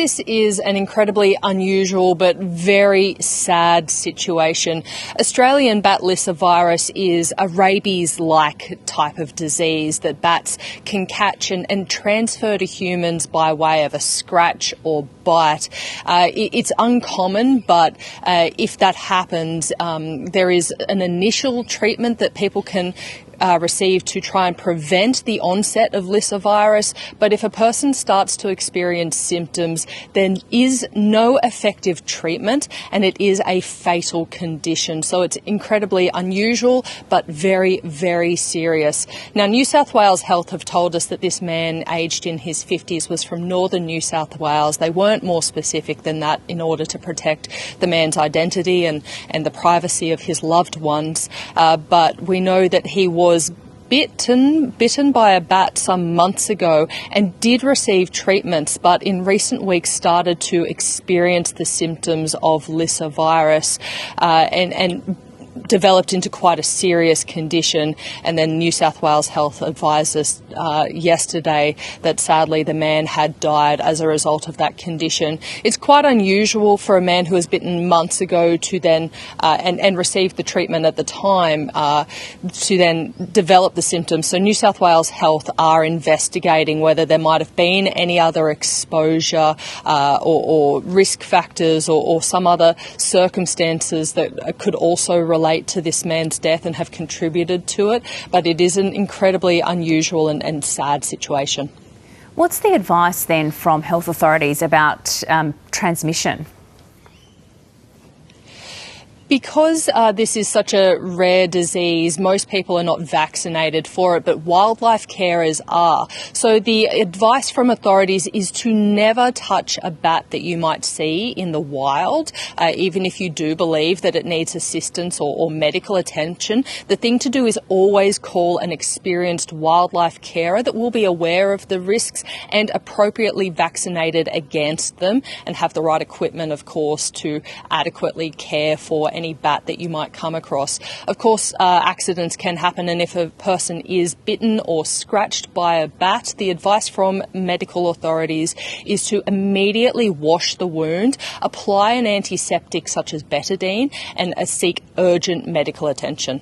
this is an incredibly unusual but very sad situation. Australian bat Lyssavirus is a rabies-like type of disease that bats can catch and transfer to humans by way of a scratch or bite. It's uncommon, but if that happens, there is an initial treatment that people can receive to try and prevent the onset of Lyssavirus. But if a person starts to experience symptoms, there is no effective treatment and it is a fatal condition. So it's incredibly unusual but very, very serious. Now, New South Wales Health have told us that this man, aged in his 50s, was from Northern New South Wales. They weren't more specific than that in order to protect the man's identity and the privacy of his loved ones. But we know that he was bitten by a bat some months ago and did receive treatments, but in recent weeks started to experience the symptoms of Lyssavirus and developed into quite a serious condition. And then New South Wales Health advised us yesterday that sadly the man had died as a result of that condition. It's quite unusual for a man who was bitten months ago to then and received the treatment at the time to then develop the symptoms. So New South Wales Health are investigating whether there might have been any other exposure or risk factors or some other circumstances that could also relate to this man's death and have contributed to it, but it is an incredibly unusual and sad situation. What's the advice then from health authorities about transmission? Because this is such a rare disease, most people are not vaccinated for it, but wildlife carers are. So the advice from authorities is to never touch a bat that you might see in the wild, even if you do believe that it needs assistance or medical attention. The thing to do is always call an experienced wildlife carer that will be aware of the risks and appropriately vaccinated against them and have the right equipment, of course, to adequately care for any bat that you might come across. Of course, accidents can happen, and if a person is bitten or scratched by a bat, the advice from medical authorities is to immediately wash the wound, apply an antiseptic such as betadine, and seek urgent medical attention.